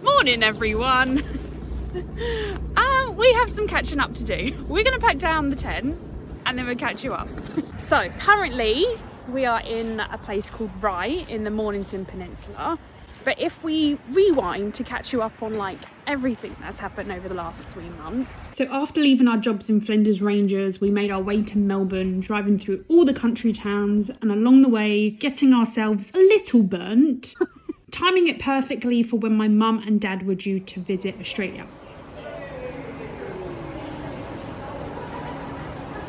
Morning everyone. We have some catching up to do. We're going to pack down the tent and then we'll catch you up. So currently we are in a place called Rye in the Mornington Peninsula. But if we rewind to catch you up on like everything that's happened over the last 3 months. So after leaving our jobs in Flinders Ranges, we made our way to Melbourne, driving through all the country towns and along the way getting ourselves a little burnt. Timing it perfectly for when my mum and dad were due to visit Australia.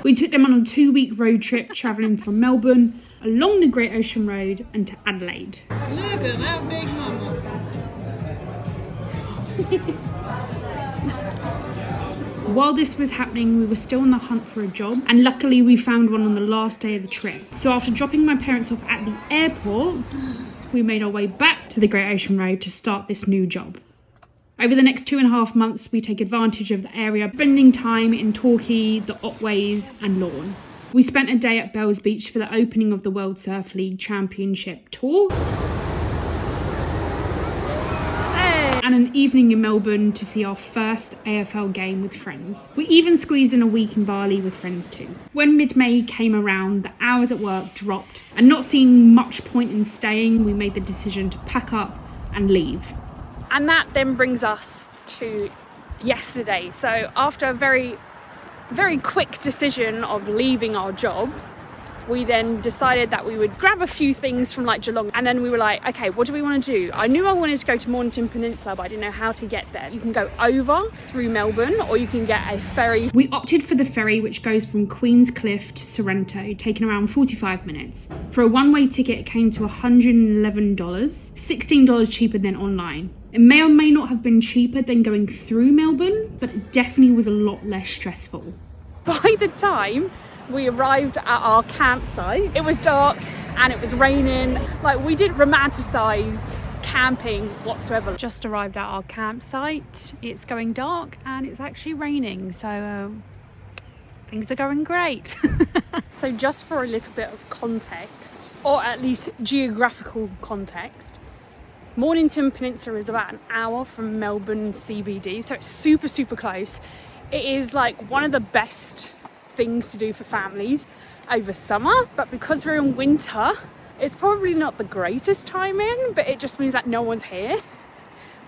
We took them on a 2-week road trip travelling from Melbourne, along the Great Ocean Road and to Adelaide. Look at that big mama. While this was happening, we were still on the hunt for a job, and luckily we found one on the last day of the trip. So after dropping my parents off at the airport, we made our way back to the Great Ocean Road to start this new job. Over the next 2.5 months, we take advantage of the area, spending time in Torquay, the Otways and Lorne. We spent a day at Bells Beach for the opening of the World Surf League Championship Tour. And an evening in Melbourne to see our first AFL game with friends. We even squeezed in a week in Bali with friends too. When mid-May came around, the hours at work dropped, and not seeing much point in staying, we made the decision to pack up and leave. And that then brings us to yesterday. So after a very quick decision of leaving our job, we then decided that we would grab a few things from like Geelong, and then we were like, okay, what do we want to do? I knew I wanted to go to Mornington Peninsula, but I didn't know how to get there. You can go over through Melbourne or you can get a ferry. We opted for the ferry, which goes from Queen's Cliff to Sorrento, taking around 45 minutes. For a one-way ticket, it came to $111, $16 cheaper than online. It may or may not have been cheaper than going through Melbourne, but it definitely was a lot less stressful. By the time we arrived at our campsite, it was dark and it was raining. Like, we didn't romanticize camping whatsoever. Just arrived at our campsite. It's going dark and it's actually raining, so things are going great. So just for a little bit of context, or at least geographical context, Mornington Peninsula is about an hour from Melbourne CBD, so it's super close. It is like one of the best things to do for families over summer, but because we're in winter, it's probably not the greatest time in, but it just means that no one's here,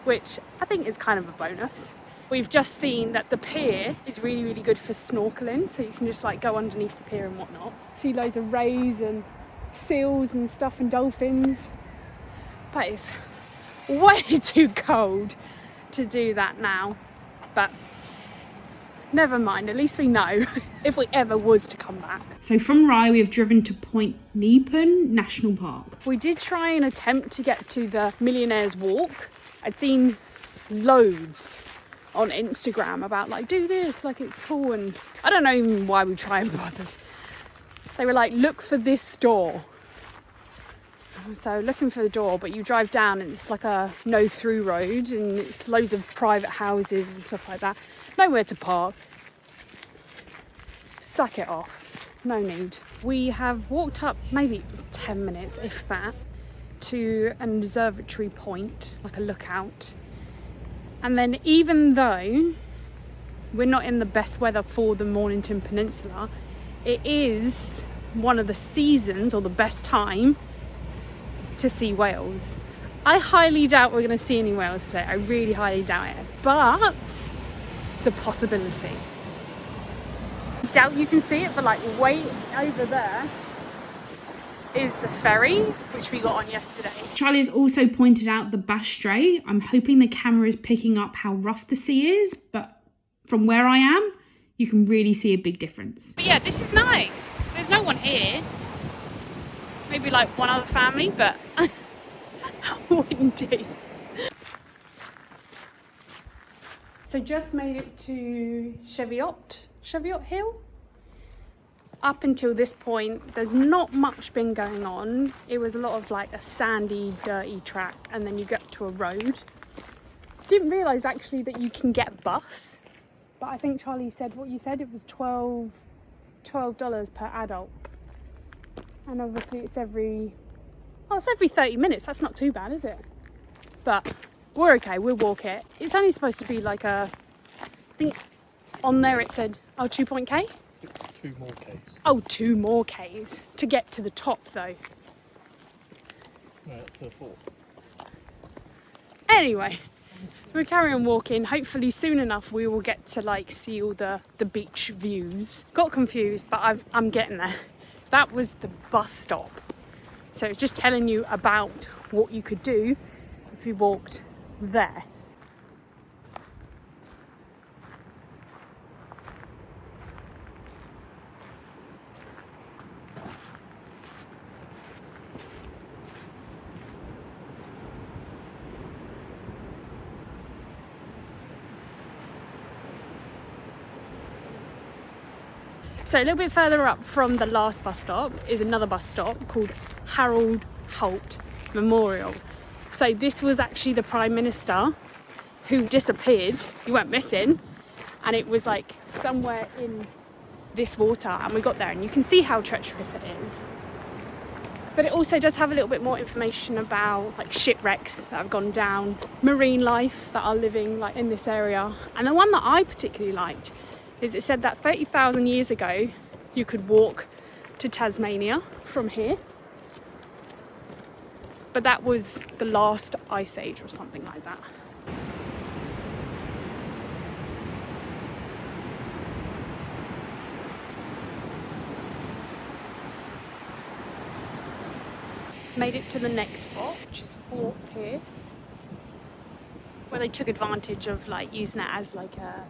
which I think is kind of a bonus. We've just seen that the pier is really good for snorkeling, so you can just like go underneath the pier and whatnot. See loads of rays and seals and stuff and dolphins, but it's way too cold to do that now. But never mind, at least we know if we ever was to come back. So from Rye, we have driven to Port Nepean National Park. We did try and attempt to get to the Millionaire's Walk. I'd seen loads on Instagram about like, do this, like it's cool, and I don't know even why we tried and bothered. They were like, look for this door. So looking for the door, but you drive down and it's like a no through road and it's loads of private houses and stuff like that. Nowhere to park. Suck it off. No need. We have walked up maybe 10 minutes, if that, to an observatory point, like a lookout. And then even though we're not in the best weather for the Mornington Peninsula, it is one of the seasons or the best time to see whales. I highly doubt we're going to see any whales today. I really highly doubt it. But it's a possibility. I doubt you can see it, but like way over there is the ferry, which we got on yesterday. Charlie has also pointed out the Bass Strait. I'm hoping the camera is picking up how rough the sea is, but from where I am, you can really see a big difference. But yeah, this is nice. There's no one here. Maybe like one other family, but windy. So just made it to Cheviot Hill. Up until this point, there's not much been going on. It was a lot of like a sandy, dirty track, and then you get to a road. Didn't realise actually that you can get a bus, but I think Charlie said what you said, it was $12 per adult. And obviously it's every 30 minutes. That's not too bad, is it? But We're okay, we'll walk it. It's only supposed to be like I think on there it said, 2.k? 2 more Ks. Oh, 2 more Ks. To get to the top though. No, that's 4. Anyway, we'll carry on walking. Hopefully soon enough we will get to like see all the beach views. Got confused, but I'm getting there. That was the bus stop. So it's just telling you about what you could do if you walked there. So a little bit further up from the last bus stop is another bus stop called Harold Holt Memorial. So this was actually the Prime Minister who disappeared. He went missing, and it was like somewhere in this water, and we got there and you can see how treacherous it is. But it also does have a little bit more information about like shipwrecks that have gone down, marine life that are living like in this area. And the one that I particularly liked is it said that 30,000 years ago you could walk to Tasmania from here, but that was the last ice age or something like that. Made it to the next spot, which is Fort Pierce, where they took advantage of like using it as like a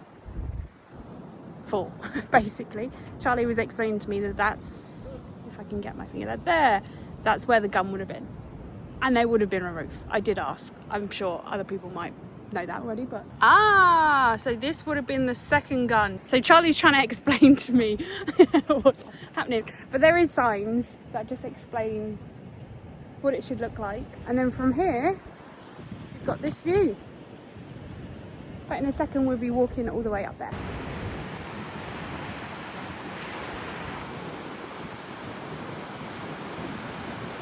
fort, basically. Charlie was explaining to me that that's, if I can get my finger there, that's where the gun would have been. And there would have been a roof. I did ask. I'm sure other people might know that already, but... so this would have been the second gun. So Charlie's trying to explain to me what's happening. But there is signs that just explain what it should look like. And then from here, you've got this view. But in a second, we'll be walking all the way up there.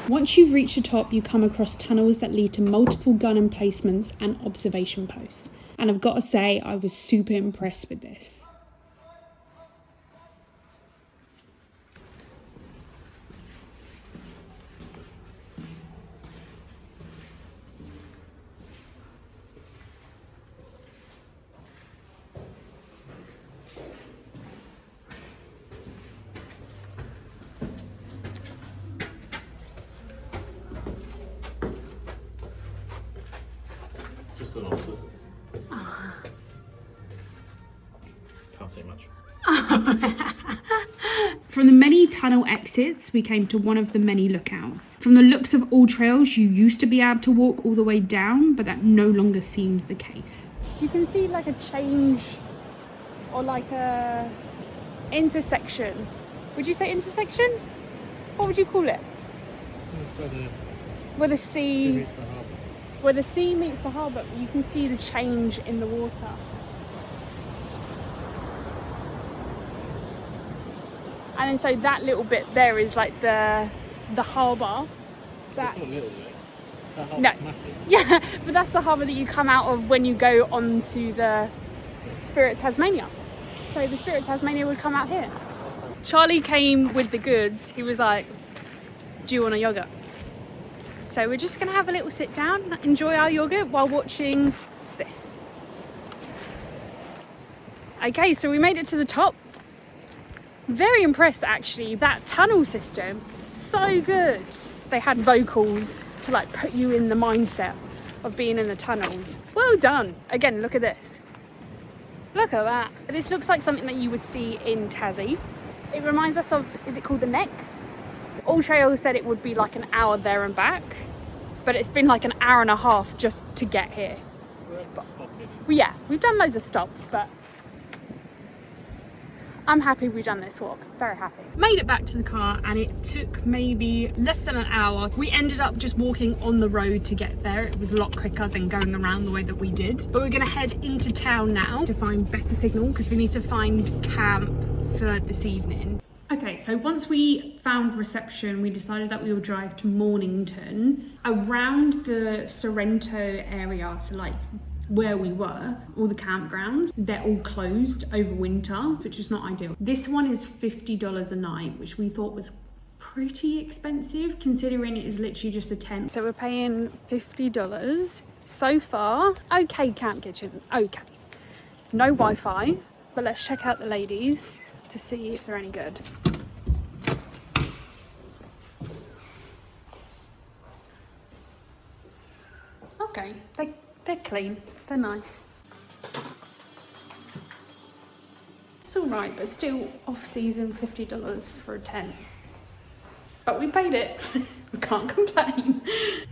Once you've reached the top, you come across tunnels that lead to multiple gun emplacements and observation posts. And I've got to say, I was super impressed with this. Just an answer. Can't say much. From the many tunnel exits, we came to one of the many lookouts. From the looks of all trails, you used to be able to walk all the way down, but that no longer seems the case. You can see like a change or like a intersection. Would you say intersection? What would you call it? Where the sea meets the harbour. Where the sea meets the harbour, you can see the change in the water. And then so that little bit there is like the harbour. That's not little bit. That harbour's No. massive. Yeah, but that's the harbour that you come out of when you go onto the Spirit Tasmania. So the Spirit Tasmania would come out here. Charlie came with the goods. He was like, do you want a yogurt? So we're just going to have a little sit down, enjoy our yogurt while watching this. Okay, so we made it to the top. Very impressed actually. That tunnel system, so good. They had vocals to like put you in the mindset of being in the tunnels. Well done. Again, look at this. Look at that. This looks like something that you would see in Tassie. It reminds us of, is it called the Neck? All Trails said it would be like an hour there and back, but it's been like an hour and a half just to get here. Well, yeah, we've done loads of stops, but I'm happy we've done this walk. Very happy. Made it back to the car and it took maybe less than an hour. We ended up just walking on the road to get there. It was a lot quicker than going around the way that we did. But we're gonna head into town now to find better signal because we need to find camp for this evening. Okay, so once we found reception, we decided that we would drive to Mornington. Around the Sorrento area, so like where we were, all the campgrounds, they're all closed over winter, which is not ideal. This one is $50 a night, which we thought was pretty expensive considering it is literally just a tent. So we're paying $50 so far. Okay, camp kitchen, okay. No Wi-Fi, but let's check out the ladies to see if they're any good. Okay, they're clean, they're nice. It's alright, but still off-season $50 for a tent. But we paid it. We can't complain.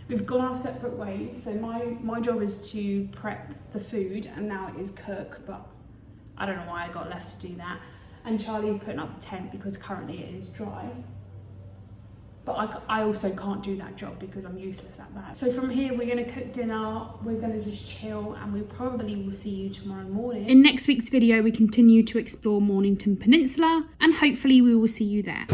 We've gone our separate ways. So my job is to prep the food and now it is cook, but I don't know why I got left to do that. And Charlie's putting up the tent because currently it is dry. But I also can't do that job because I'm useless at that. So from here, we're gonna cook dinner, we're gonna just chill, and we probably will see you tomorrow morning. In next week's video, we continue to explore Mornington Peninsula, and hopefully we will see you there.